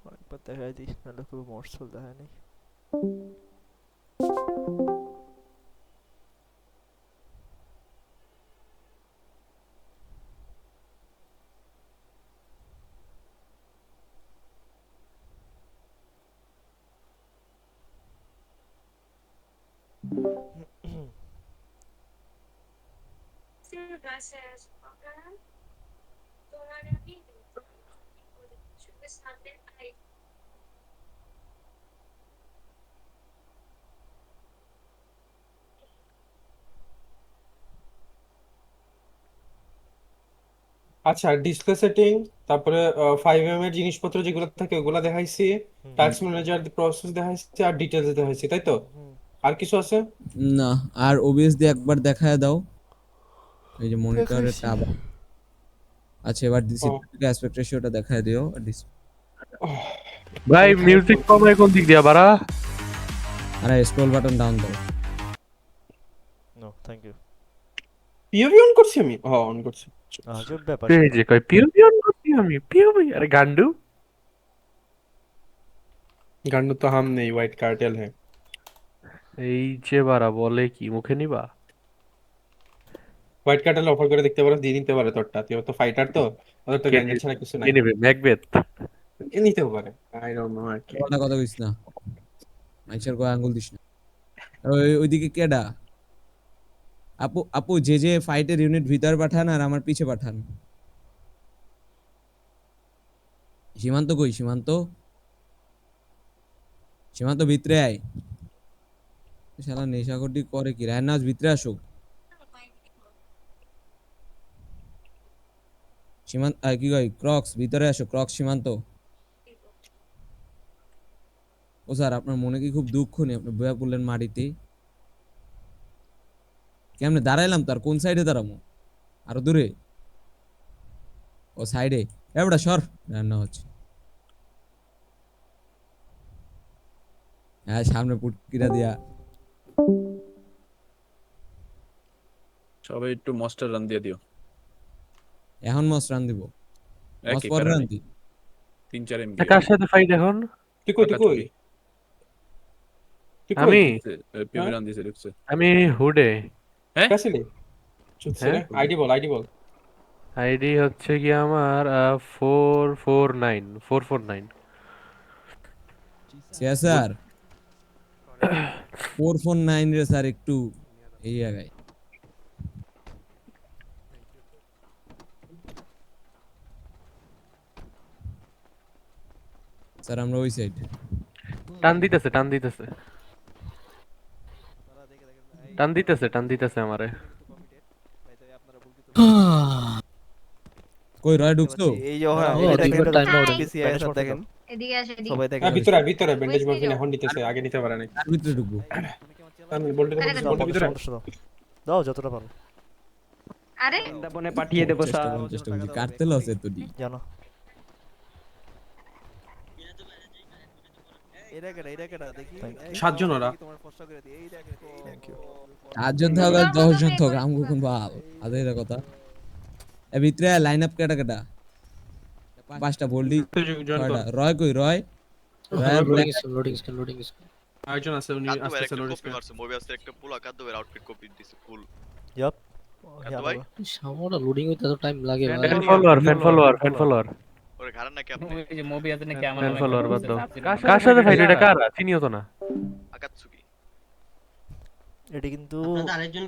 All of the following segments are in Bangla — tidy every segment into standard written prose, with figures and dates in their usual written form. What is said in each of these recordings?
আরেকবার দেখাই দিই, নাহলে পুরো মরসল দেখায় নাই। আচ্ছা, ডিসপ্লে সেটিং, তারপরে 5 এর জিনিসপত্র যেগুলো থাকে ওগুলো দেখাইছি, হুম টাস্ক ম্যানেজার প্রসেস দেখাইছি, আর ডিটেলস দেখাইছি, তাই তো? হুম। আর কিছু আছে? না, আর ওবিএস দিয়ে একবার দেখায় দাও। এই যে মনিটরেরটা দেখাইছি। আবার। আচ্ছা, এবার ও, সিপিইউ অ্যাসপেক্ট রেশিওটা দেখায় দিও। আহ, ভাই এখানে মিউজিক কমায় কোন দিক দিয়া বাড়া? আরে স্ক্রল বাটন ডাউন দাও। No thank you. POV on করছি আমি, হ্যাঁ অন করছি। আজব ব্যাপার এই সেটা। যে কই পিওন করছি আমি পিওবি আরে গান্ডু। গান্ডু তো হাম নেই, হোয়াইট কার্টেল হ্যাঁ। এই যে বাড়া বলে কি মুখে নিবা? হোয়াইট কার্টেল অফার করে দেখতে পারো, দিয়ে নিতে পারে তোরটা, তুই তো ফাইটার তো, ওদের তো কে গ্যাঞ্জাম ছাড়া কিছু কে নাই। নেবে ম্যাকবেথ? এ নিতেও পারে, আই ডোন্ট নো আর কি। কথা কথা কইস না, মাইচার কয় আঙ্গুল দিস না। ওইদিকে কেডা? আপু আপু, যে যে ফাইটের ইউনিট ভিতর পাঠান আর আমার পিছে পাঠান। সীমান্ত কই? সীমান্ত, সীমান্ত ভিতরে আয়। শালা নেশাখোরটি করে কি? রায়নাজ ভিতরে আসুক। সীমান্ত কি কই? ক্রক্স ভিতরে আসো, ক্রক্স সীমান্ত। ও স্যার, আপনার মনে কি খুব দুঃখ নেই? আপনি বয়া পড়লেন মাটিতে। কেমনে দাঁড়াইলাম? তার কোন সাইডে দাঁড়াবো? আরো দূরে? ও সাইডে? এবড়া সর, রান্না হচ্ছে। হ্যাঁ, সামনে পুটকিরা দিয়া। সবাই একটু মস্টার রান দিয়ে দিও। এখন মস রান দিব? মস একই পরে প্যারা রান নেই, দি? 3-4 এমবি কার সাথে ফাইট এখন? তুই কই, তুই কই, পাকাচুরি। তুই কই? আমি পিওবি হ্যাঁ, রান দিয়েছে ঢুকছে। আমি হুডে। হ্যাঁ কাছিলি চুপছে হ্যাঁ, রে, আইডি বল, আইডি বল। আইডি হচ্ছে কি আমার 449 স্যার 449 রে স্যার, একটু এই জায়গায়। স্যার আমরা ওই সাইড। টান দিতেছে টান দিতেছে টান দিতেছে টান দিতেছে আমারে। কই রয় ঢুকছো? এই যে হ্যাঁ, এই যে দেখেন এটা পিসি আইএস দেখেন এদিকে আসো এদিকে। সবাই দেখেন। হ্যাঁ, ভিতরে আয়, ভিতরে ব্যান্ডেজ মরফিন এখন নিতেছে, আগে নিতে পারে নাই। তার ভিতরে ঢুকবো। আমি বলতে আরে বলতে দাও বলতে ভিতরে 50 দাও যতটা পারো। আরে বৃন্দাবনে পাঠিয়ে দেবো স্যার। চেষ্টা করছি কাটতে লসে তো ডি জানো এরা কেডা দেখি সাতজন ওরা। তোমার ফসা করে দিই এই দেখো থ্যাংক ইউ 8 জন থাক আর 10 জন থাক আমগো কোন বাল আদের কথা এ ভিতরে লাইন আপ কেডা কেডা পাঁচটা বোল্ডি ছয়টা রয় কই রয় আরেকজন আছে উনি আসতেছে লোডিং স্ক্রিন। মুভি আছে একটা পুরো কাদ্দবের আউটফিট কপি দিছে ফুল ইয়াপ ভাই সামনে লোডিং হইতে এত টাইম লাগে ভাই। ফ্যান ফলোয়ার ওরে ঘাড়েন নাকি আপনি এই যে মুভি আছে নাকি আমার ফ্যান ফলোয়ার বাদ দাও কার সাথে ফাইট এটা কার চিনিও তো না আকাতসুকি এটা কিন্তু আরেকজন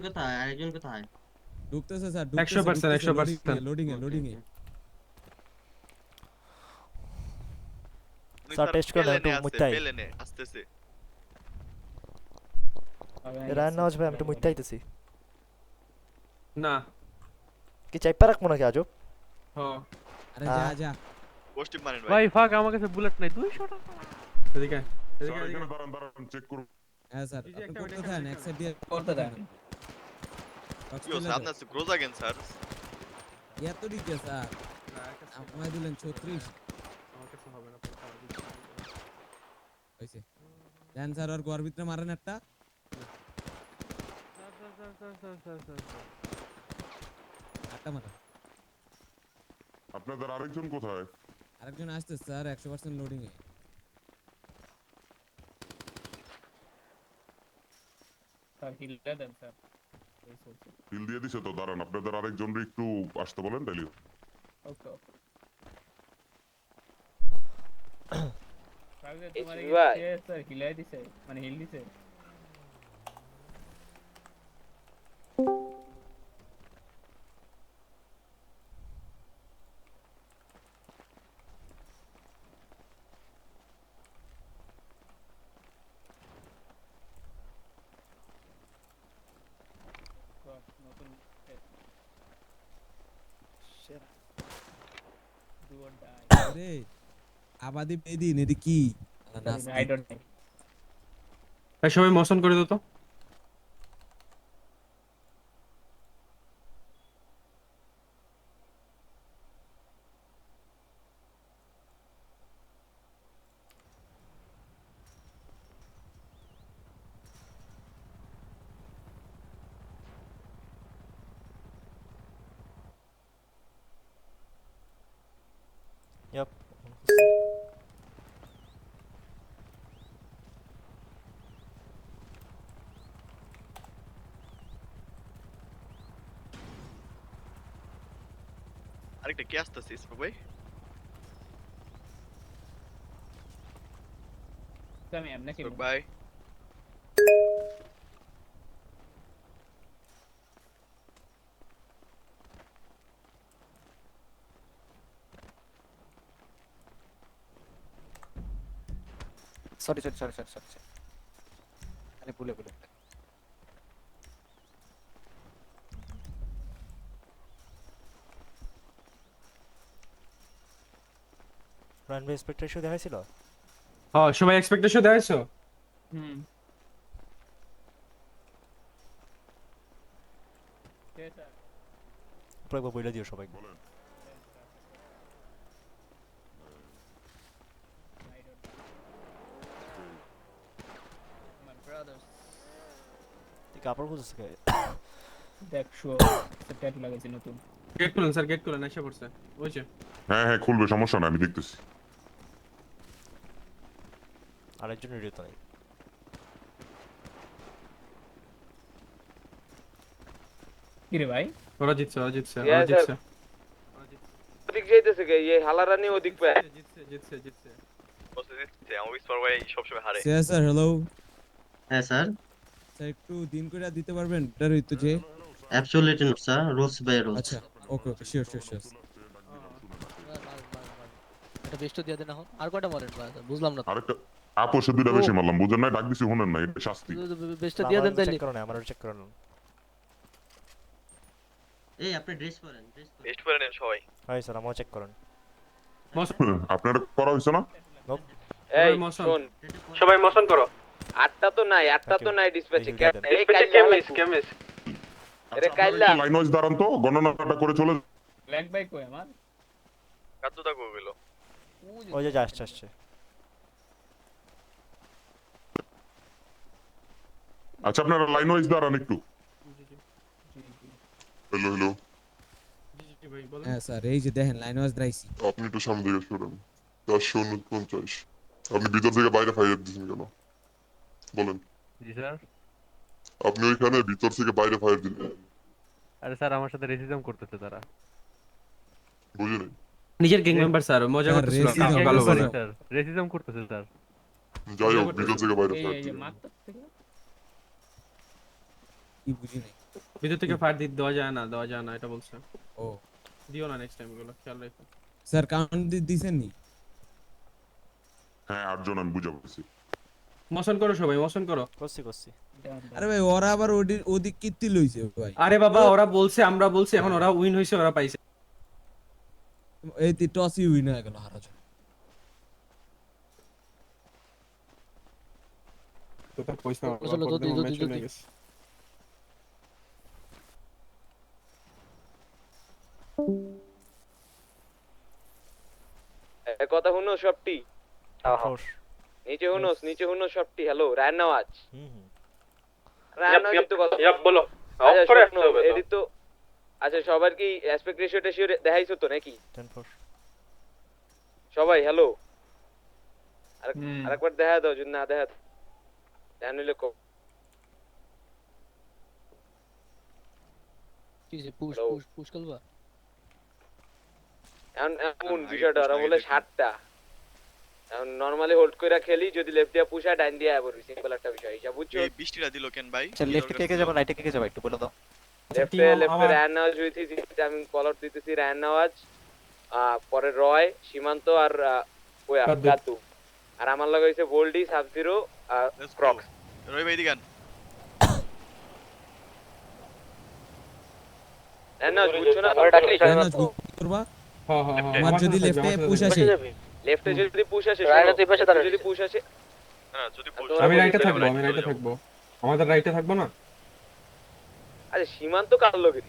কোথায় ঢুকতেছে স্যার 100% লোডিং এ স্যার টেস্ট করে একটু মুত্তাই পেলেনে আসতেছে রান নওয়াজ ভাই আমি একটু মুত্তাইতেছি না কি চাইপা রাখবো নাকি আজব হ্যাঁ আরে যা পোস্টিং মারেন ভাই ভাই ফাক আমার কাছে বুলেট নাই 200 টাকা এদিকে এদিকে চেক করুন হ্যাঁ স্যার আপনি করতে থাকেন এক সাইড দিয়ে করতে দেন। কি হচ্ছে আপনার গ্রোজ আগেন স্যার এত দিকে স্যার আমায় দিলেন 36 আমার কাছে হবে না হইছে দেন স্যার আর গোর ভিতরে মারেন একটা একটা মারেন আপনাদের আরেকজন কোথায় আরেকজন আসছে স্যার 100% লোডিং এ স্যার হিলটা দেন স্যার। বিল দিয়ে দিছে তো দাঁড়ান আপনাদের আরেকজন একটু আসতে বলেন তাইলে ওকে ওকে। স্যার হিলাই দিছে মানে হিল দিছে। নতুন ডু অর ডাই। আরে আবাদি পেদিন এটি কি আই ডোন্ট নো। ভাই সবাই মোশন করে দাও তো। ইয়াপ আরেকটা কে আসতেছে ইসমাক ভাই আমি এমনি কি ইসমাক ভাই সরি আরে ভুলে রানওয়ে এক্সপেক্টেশন দেখাইছিল হ্যাঁ সবাই এক্সপেকটেশন দেখাইছো। হুম কে স্যার একটু একবার বইলা দিও সবাই বলেন মাই ব্রাদার্স তুই কাপড় খুঁজছিস কে দেখ শো ট্যাটু লাগাইছি নতুন। গেট খুলেন স্যার গেট খুলেন এসে পড়ছে ওই যে হ্যাঁ হ্যাঁ খুলবে সমস্যা নাই আমি দেখতেছি আরেকজন রেডিও তো নাই কি রে ভাই ওরা জিতছে ওদিক যাইতেছে কে এই হালারানি ওদিক পে জিতছে বসে দিচ্ছে আমি ইসমাক ভাই সব সময় হারে স্যার হ্যালো হ্যাঁ স্যার স্যার একটু দিন করে দিতে পারবেন এটার হইতো যে absolutely not sir rolls by rolls. আচ্ছা ওকে শিওর এটা বেস্ট দিয়ে দেন এখন আর কয়টা মারেন ভাই বুঝলাম না আরেকটা আপোষে দুইটা বেশি মারলাম বুঝেন নাই ডাক দিছি শুনেন না এটা শাস্তি বেস্ট দিয়ে দেন তাইলে। চেক করো না আমার চেক করো না এই আপনি ড্রেস পরেন টেস্ট করে নেন সবাই হাই স্যার আমাও চেক করুন আপনার করা হয়েছে না এই মোশন শুন সবাই মোশন করো। আটটা তো নাই Thank you. ডিসপ্যাচে Thank you, এই কেমিস এরে কাইল্লা লাইন ওয়াইজ দাঁড়ান তো, গণনাটা করে চলে ব্ল্যাক বাইক কই আমার? কাদ্দুদা কই গেল? ওই যে আসছে আসছে। আচ্ছা আপনারা লাইন ওয়াইজ দাঁড়ান একটু। হ্যালো হ্যালো, হ্যাঁ স্যার, এই যে দেখেন লাইন ওয়াইজ দাঁড়াইছি। আপনি একটু সামনে দিকে সরেন। 449, আপনি ভিতর থেকে বাইরে ফায়ার দিচ্ছেন কেন বলেন? জি স্যার। আপনি ওইখানে ভিতর থেকে বাইরে ফায়ার দিলেন, আরে স্যার আমার সাথে রেসিজম করতেছে তারা। বুঝি নাই। নিজের গ্যাং মেম্বার স্যার মজা স্যার, করতেছিল racism আপনাকে Gang ভালো member বলে। স্যার, রেসিজম করতেছে স্যার। যাই হোক, ভিতর থেকে বাইরে ফায়ার দিলেন। কি বুঝি নাই। ভিতর থেকে ফায়ার দেওয়া যায় না এটা বলছে। ও দিও না নেক্সট টাইম এগুলো খেয়াল রাখো। স্যার, কাউন্ট দিছেন নি? হ্যাঁ 8 জন আমি বুঝা পারছি। মোশন করো সবাই, মোশন করো। করছি করছি। আরে ভাই, ওরা আবার ওদিক কীর্তি লইছে ভাই। আরে বাবা, ওরা বলছে আমরা বলছি, এখন ওরা উইন হইছে, ওরা পাইছে। এই টসই উইন হয়ে গেল হারা জন। তো তার পয়সা চলো, জলদি, জলদি, জলদি। কথা শুনো সবটি ফোর্স। নিচে শুনোস, নিচে শুনো সবটি। হ্যালো রায়ন নওয়াজ, হুম। রায়ন নওয়াজ তো কথা বলো। আচ্ছা শোনো, এডি তো আচ্ছা সবার কি অ্যাসপেক্ট রেশিওটা শিওর দেখাইছো তো নাকি 10-4। সবাই? হ্যালো আরেকবার দেখা দাও, যদি না দেখা জানি লোক। কি যে পুশ Hello? পুশ পুশ করবা? এমন বিষয়টা ওরা বলে 60টা। এখন নরমালি হোল্ড কইরা খেলি, যদি লেফট দিয়া পুশা ডাইন দিয়া আবার সিম্পল একটা বিষয় হিসাব বুঝছো। এই বৃষ্টিটা দিল কেন ভাই? আচ্ছা লেফটে কে কে যাবে, রাইটে কে কে যাবে একটু বলে দাও। লেফটে রায়ন নওয়াজ হইতেছি, আমি কলার দিতেছি রায়ন নওয়াজ, পরে রয়, সীমান্ত আর ওয়া কাদ্দু। কাদ্দু। আর আমার লাগে হইছে বোল্ডি, sub zero, Let's go. Crocs. রই ভাই দিগান। রায়ন নওয়াজ বুঝছো না? লাইন ওয়াইজ করবা। হ্যাঁ হ্যাঁ হ্যাঁ, আমার যদি লেফটে পুশ আসে, লেফটে যদি পুশ আসে, রায়ন তুই পাশে দাঁড়া। যদি পুশ আসে, না যদি আমি রাইটে থাকবো, আমি রাইটে থাকবো। আমাদের রাইটে থাকবো না? আরে সীমান্ত কার লগে?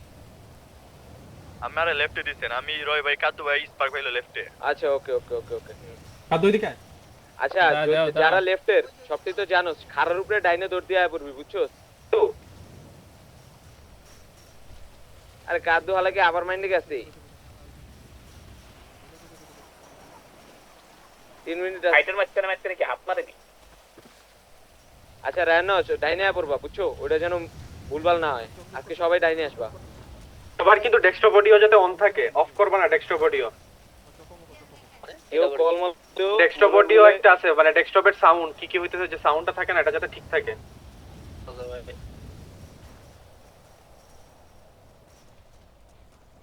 আমারে লেফটে দিছেন, আমি রয় ভাই কাদ্দু ভাই স্পার্ক ভাই লেফটে। আচ্ছা ওকে ওকে ওকে ওকে। আর দুই দিকে আচ্ছা যারা লেফটের সবটি তো জানো, খারার উপরে ডাইনে দৌড় দিয়ে আয় পড়বি বুঝছো তো। আরে কাদ্দু হালাকে আবার মাইন্ডে গেছে। 3 মিনিট আছে। ফাইটার মাঝখানে কি হাফ মারে নি? আচ্ছা রায়ন ডাইনে আয় পড়বা বুঝছো, ওটা যেন ভুলভাল না হয়। আজকে সবাই ডাইনে আসবা। সবার কিন্তু ডেস্কটপ অডিও যাতে অন থাকে, অফ করবা না ডেস্কটপ অডিও। কেউ কল মল ডেস্কটপ অডিও একটা আছে, মানে ডেস্কটপের সাউন্ড কি কি হইতেছে, যে সাউন্ডটা থাকে না, এটা যাতে ঠিক থাকে।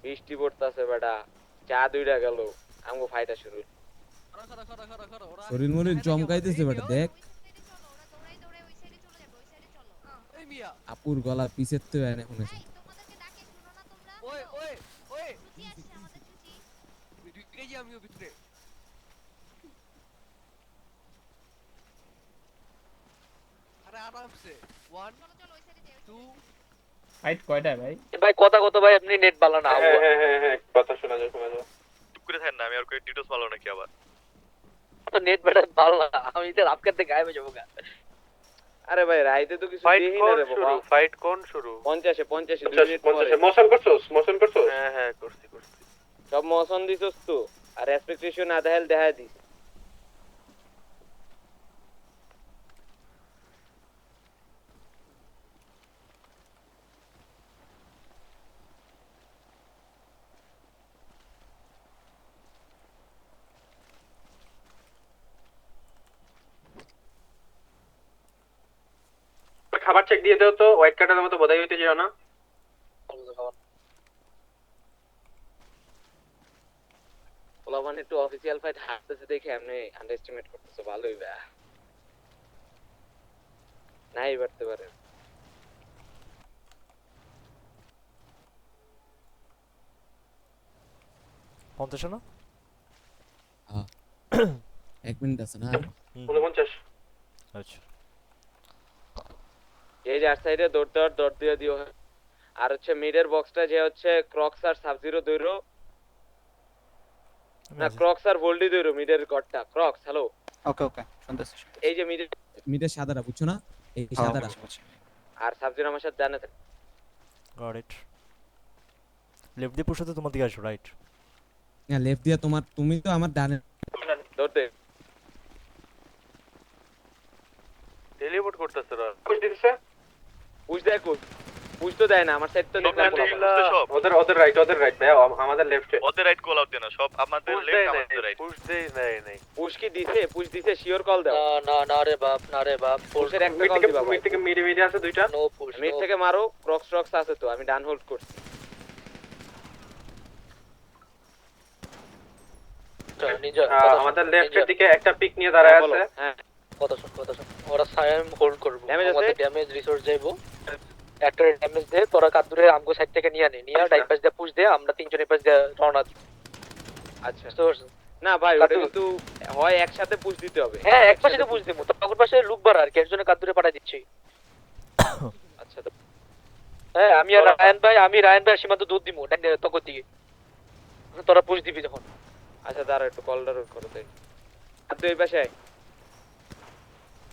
বৃষ্টি পড়তাছে বেটা, চা দুইটা গেল, আমগো ফাইটা শুরু। শরীর মরির চমকাইতেছে বেটা, দেখ আপুর গলা পিছের তো এনে শুনেছি। ফাইট কয়টা ভাই? ভাই কথা কত ভাই, আপনি নেট ভালো না। হ্যাঁ হ্যাঁ হ্যাঁ হ্যাঁ, কথা শোনা যায় শোনা যায়। চুপ করে থাকেন না, আমি আর কই ডিটোস ভালো নাকি আবার? তো নেট বেটা ভালো না, আমি তো রাত করতে গায়েব হয়ে যাবো গা। আরে ভাই রাইতে তো কিছু দেখি না রে বাবা। ফাইট কোন শুরু? 50 2 মিনিট পরে। মোশন করছস, মোশন করছস? হ্যাঁ হ্যাঁ করছি। সব মোশন দিছস তো, আর এক্সপেকটেশন না দেখাইল দেখা দিস। খাবার চেক দিয়ে দাও তো, হোয়াইট কার্ডের মতো বোধাই হইতে যাও না। ওলা মানে একটু অফিসিয়াল ফাইট হাঁটতেছে দেখে আপনি আন্ডারএস্টিমেট করতেছো, ভালোই বা নাই পারতে পারে। পঞ্চাশ না? 1 মিনিট আছে না? 49। আচ্ছা। এই যে আর সাইডে দৌড় দিয়ে দিও। আর হচ্ছে মিডের বক্সটা যে হচ্ছে ক্রক্স আর সাবজিরো দৈরো, না ক্রক্স আর ভোল্ডি দৈরো মিডের গডটা ক্রক্স। হ্যালো, ওকে ওকে শুনতেছি। এই যে মিডের মিটার সাদাটা বুঝছো না, এই সাদাটা। আর সাবজিরো আমার সাথে জানে থাকে। Got it. লেফট দিয়ে পুশ হতে তোমার দিকে আসো, রাইট। হ্যাঁ লেফট দিয়া তোমার, তুমি তো আমার ডানে। ধরতে টেলিপোর্ট করতেছে ওরা। পুশ দিতেছে, পুশ দেয় কোচ, পুশ তো দেয় না আমার সাইড তো দেখলাম সব ওদের রাইট ভাই, আমাদের লেফটে। ওদের রাইট কল আউট দেনা, সব আমাদের লেফট আমাদের রাইট। পুশ দেই নাই। পুশ কি দিছে? পুশ দিছে, শিওর কল দাও। না রে বাপ পুশের একটা কল দিবা ভাই। থেকে মিডে আছে দুইটা। নো পুশ মিড থেকে মারো, ক্রক্স আছে তো, আমি ডান হোল্ড করছি। নিনজা আমাদের লেফটের দিকে একটা পিক নিয়ে দাঁড়ায় আছে। হ্যাঁ কথা শুন ওরা সাইম হোল্ড করব, Damage আছে? আমাদের ড্যামেজ রিসোর্স যাইবো, একটা ড্যামেজ দে, তোরা কাদুরে আমগো সাইড থেকে নিয়ে ডাইপ পাস দিয়ে পুশ দে, আমরা তিনজনের পাস দিয়ে রওনা দিই। আচ্ছা বুঝতে পারছো? না ভাই, ওটা কাদু। কিন্তু হয় একসাথে পুশ দিতে হবে। হ্যাঁ এক পাশে তো পুশ দেবো, তখন পাশে লুক বার আর কি একজনের কাদুরে পাঠাই দিচ্ছি। আচ্ছা তো হ্যাঁ আমি রায়ান ভাই আর সীমান্ত দুধ দিমু তখন দিকে, তোরা পুশ দিবি যখন। আচ্ছা দাঁড়া একটু কলটা রোড করো তাই। আর তুই এই পাশে আয়।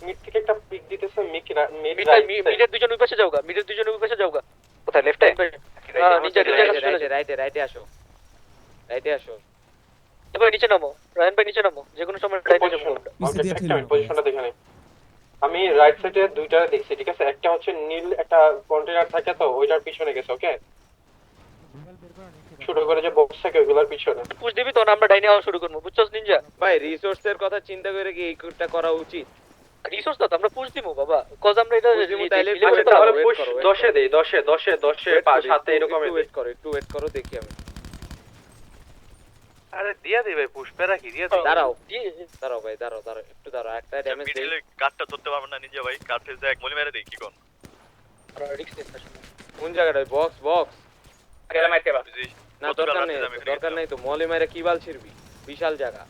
মিড থেকে একটা পিক দিতেছে, মিডের দুজন ওই পাশে যাওগা, কোথায় লেফটে? নিচে রাইটে আসো, রাইটে আসো। এবার নিচে নামো, রায়ান ভাই নিচে নামো, যে কোনো সময় রাইটে যাবো। পিছে দিয়ে ঠেলো। পজিশনটা দেখে নেই। আমি রাইট সাইডে দুইটা দেখছি, ঠিক আছে? একটা হচ্ছে নীল একটা কন্টেইনার থাকে তো, ওইটার পিছনে গেছে। ওকে, ছোট করে যে বক্স থাকে ওইগুলোর পিছনে। পুশ দিবি তখন আমরা ডাইনে আওয়া শুরু করবো, বুঝছস নিনজা? ভাই রিসোর্সের কথা চিন্তা করে কি এইটা করা উচিত? রিসোর্স তো আমরা পুশ দিমু বাবা, কজ আমরা এটা পুশ দিমু তাইলে delay করতে তাহলে পারবো। পুশ 10 দেই, 10 7 এরকম। একটু ওয়েট করো দেখি আমি। আরে দিয়া দে ভাই, পুশ পেরা কি দিয়া দে। দাঁড়াও দিয়ে- দাঁড়াও ভাই, দাঁড়াও একটু দাঁড়াও, একটা ড্যামেজ দেই। মিডলে কাটটা ধরতে পারবেন না নিজে ভাই, কাটে যায় মলি মেরে দেই কি কোন। আমরা রিস্ক নিতে আসি। কোন জায়গাটা? বক্স গেলে মাইতে বা। না, দরকার নেই তো, মলি মাইরা কি বাল ছিড়বি? বিশাল জায়গা।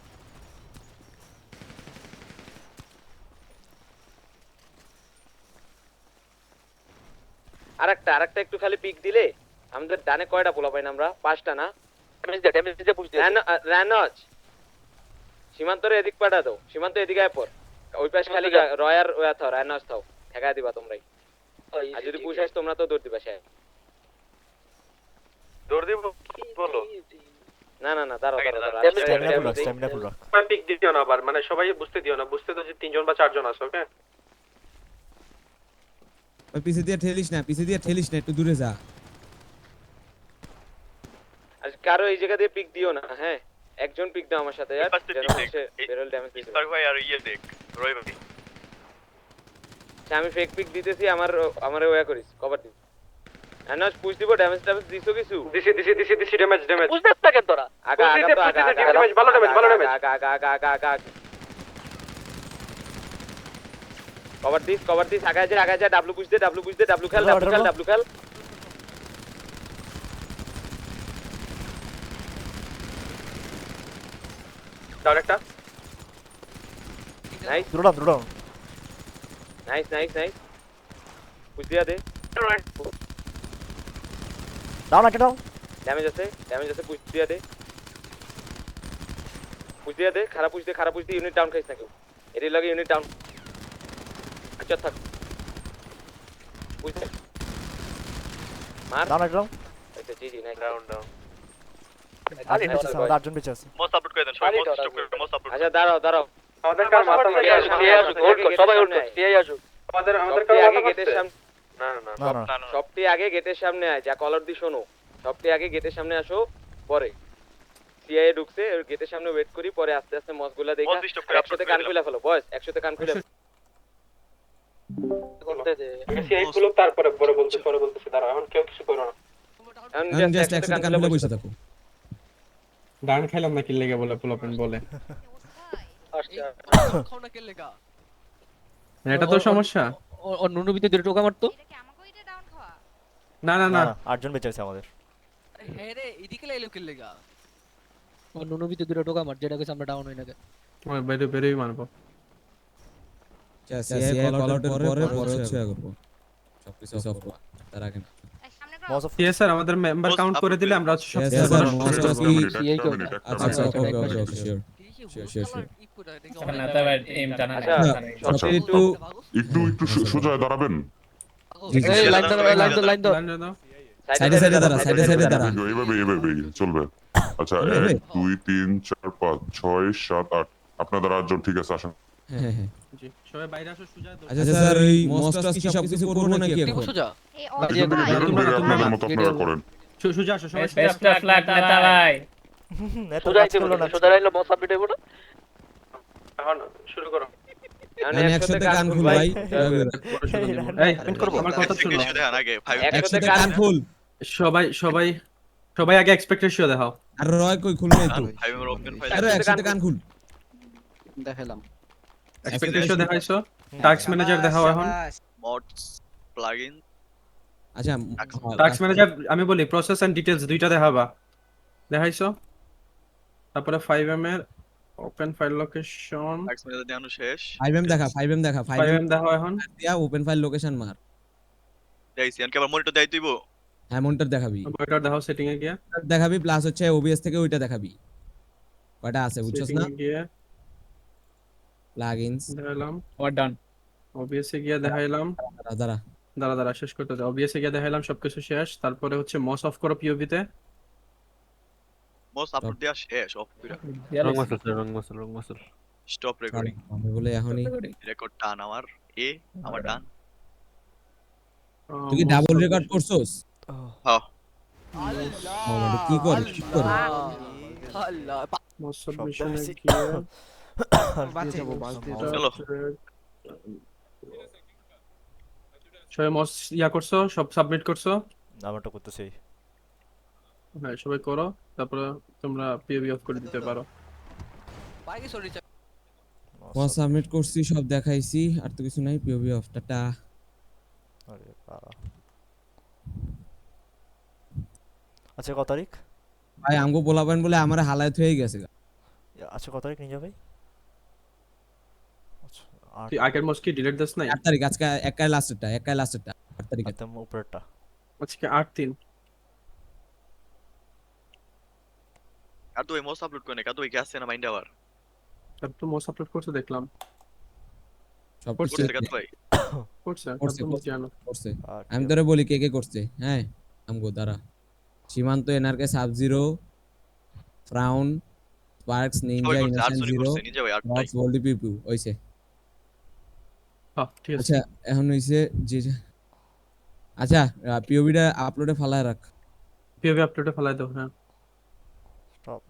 আরেকটা একটু খালি পিক দিলে আমাদের ডানে কয়টা পোলা পাই না আমরা? 5টা না? ড্যামেজ দিয়ে পুশ দিয়ে। রানজ সীমান্তরে এদিক পাঠা দাও, সীমান্ত এদিকে আয় পর, ওই পাশে খালি রয়ার ওয়া থাও, রানজ থাও, ঠেকা দিবা তোমরাই। আর যদি পুশ আসে তোমরা তো দৌড় দিবা। সে দৌড় দিব বলো। না দাঁড়াও স্ট্যামিনা ফুল রাখ। পিক দিও না আবার, মানে সবাই বুঝতে দিও না, বুঝতে তো যে 3জন বা 4জন আছে। ওকে, ওই পিছে দিয়ে ঠেলিস না, একটু দূরে যা। আর কারো এই জায়গা দিয়ে পিক দিও না। হ্যাঁ, একজন পিক দাও আমার সাথে, এই यार পাশে যেন pick হচ্ছে দেখ। বেরোল ড্যামেজ দিতে। স্পার্ক ভাই আর ইয়ে দেখ রয় ভাই। আচ্ছা আমি ফেক পিক দিতেছি, আমারে ওয়া করিস, কভার দিস। রানজ পুশ দিব, ড্যামেজ দিছো কিছু? দিছি ড্যামেজ। পুশ দেখ না কেন তোরা? আগা ড্যামেজ, ভালো ড্যামেজ। আগা কভার দিস, আগায় যা, ডাব্লু পুশ দে, ডাব্লু খেল। ডাইরেক্টটা নাইস দ্রুড়ান। নাইস পুশ দিয়া দে। ডাউন একটা ডাউন। ড্যামেজ আছে, পুশ দিয়া দে। খারাপ পুশ দে, ইউনিট ডাউন খাইছ না কেউ। এর লাগে ইউনিট ডাউন। আচ্ছা থাক, পুশ দে, মার। ডাউন একটা ডাউন। আচ্ছা জি নাইস। ডাউন খালি আটজন বেঁচে আছে, আমাদের 8জন বেঁচে আছে। মোস্ট আপলোড করে দেন সবাই, মোস্ট আপলোড। আচ্ছা দাঁড়াও, আমাদের কার মাথা মারি আছে। সবাই হোল্ড কর, সিআই আসুক। আমাদের সবটি কার আগে মাথা গেটের মারছে। সামনে, না সবটি আগে গেটের সামনে আয়, যা কলার দি শোনো। সবটি আগে গেটের সামনে আসো, পরে সিআইএ ঢুকছে, ওই গেটের সামনে ওয়েট করি, পরে আস্তে আস্তে মসগুলা দেখা। মস ডিস্টার্ব করে একসাথে কান খুলে ফেলো বয়স, একসাথে কান খুলে করতে দে। সিআই গুলো তারপরে পরে বলতেছি। দাঁড়াও, এখন কেউ কিছু করো না। এখন আমি just জাস্ট একসাথে একসাথে কান কান খুলে খুলে বসে বসে থাকো। ডান খেলাম না কি লেগে বলে পোলাপেন বলে। আচ্ছা খাও না কে লেগা? এটা তো সমস্যা। ও নুনু ভিতরে দুটো টোকা মারতো। না 8জন বেঁচে আছে আমাদের। হ্যাঁ রে, এদিকে লাইলো কে লেগা? ও নুনু ভিতরে দুটো টোকা মার, যেটা কইছে আমরা ডাউন হই না কেন। ওই বেরোই মারবো। সিআই কল আউটের পরে হচ্ছে করব। সবকিছু অফ করব, তার আগে না। মস অফ স্যার আমাদের মেম্বার কাউন্ট করে দিলে আমরা হচ্ছে সব Yes, কিছু sir, করা most শুরু of করব। the- একটা মিনিট আচ্ছা আচ্ছা ওকে ওকে ওকে শিওর Sure, sure. আচ্ছা আচ্ছা একটু একটু একটু সোজা দাঁড়াবেন জি, জি, এই sure. লাইন ধরো লাইন ধরো লাইন ধরো লাইন দাও। সাইডে সাইডে দাঁড়া সাইডে সাইডে দাঁড়া এইভাবে এইভাবে চলবে আচ্ছা এইভাবে? 1 2 3 4 5 6 7 8 আপনাদের 8জন ঠিক আছে আসেন হ্যাঁ হ্যাঁ জি সবাই বাইরে আসো সুজা আচ্ছা স্যার এই মস্ট কি সবকিছু করব নাকি কি এখন বলছো যা বেরোন বেরিয়ে আপনাদের মতো আপনারা করেন সুজা আসো সবাই এত সোজা কাজ আইতে করলো বলো না সোজা লাইন মত সাবমিট হইবো না এখন শুরু করো আমি একসাথে গান খুল ভাই এই আমার কথা শুনো দেখান আগে 5 একসাথে গান খুল সবাই সবাই সবাই আগে এক্সপেক্ট রেশিও দেখাও আর রয় কই খুল নাই তো 5 এর ওপেন ফাইল আরে একসাথে গান খুল দেখালাম এক্সপেক্ট রেশিও দেখাইছো টাস্ক ম্যানেজার দেখাও এখন মডস প্লাগইন আচ্ছা টাস্ক ম্যানেজার আমি বলি প্রসেস এন্ড ডিটেইলস দুইটা দেখাবা দেখাইছো তারপরে 5M এর open file location task manager দেখানো শেষ 5M দেখা 5M দেখা 5M 5M দেখাও এখন দিয়া ওপেন ফাইল লোকেশন মার দেখাইছি আর কি আবার মনিটর দেখাই দিবো হ্যাঁ মনিটর দেখাবি ওইটা দেখাও সেটিং এ গিয়ে দেখাবি প্লাস হচ্ছে OBS থেকে ওইটা দেখাবি কয়টা আছে বুঝছস সেটিং না এ গিয়ে প্লাগইনস দেখাইলাম ওয়ার ডান OBS এ গিয়ে দেখাইলাম দাঁড়া দাঁড়া দাঁড়া শেষ করতে দাও OBS এ গিয়ে দেখাইলাম সবকিছু শেষ তারপরে হচ্ছে মস অফ করো POV তে মোস আপলোড দেয়া শেষ অফ করে রং মাসল স্টপ রেকর্ডিং আমি বলে এখনই রেকর্ড টান আমার আমার ডান তুই কি ডাবল রেকর্ড করছস হ্যাঁ মানে কি করে আল্লাহ মস সাবমিশন এ সব গিয়ে চলো সবাই মস ইয়া করছো সব সাবমিট করছো আমারটা করতেছি হ্যাঁ সবাই করো তারপরে তোমরা POV অফ করে দিতে পারো বাইকে সরি মস সাবমিট করছি সব দেখাইছি আর তো কিছু নাই POV অফ টাটা আরে বাবা আচ্ছা কত তারিখ ভাই আমগো বলাবেন বলে আমার হালাত হয়ে গেছে আচ্ছা কত তারিখ নিয়ে যাবে আচ্ছা তুই আগের মস কি ডিলিট দিস নাই 8 তারিখ আজকে একাই লাস্টেরটা 8 তারিখ একদম উপরেরটা আজকে 8/3 আর তুই মোস আপলোড করে নে কাতো কি আছে না মাইন্ড আবার তারপর তো মস আপলোড করতে দেখলাম সব করছে। করতে কাতো ভাই করছে করছে, একদম করছে। জানো করছে আর আমি তোরে বলি কে কে করছে হ্যাঁ আমগো দ্বারা সীমান্ত NRK sub zero frown sparks ninja সবাই করছে আর ইনোসেন্ট সরি জিরো করছে নিয়ে যাবে আর তাই বক্স গোল্ডি পিপু হইছে হ্যাঁ ঠিক আছে আচ্ছা এখন হইছে যে আচ্ছা পিওবিটা আপলোডে ফালায় রাখ POV আপলোডে ফেলাই দাও হ্যাঁ স্টপ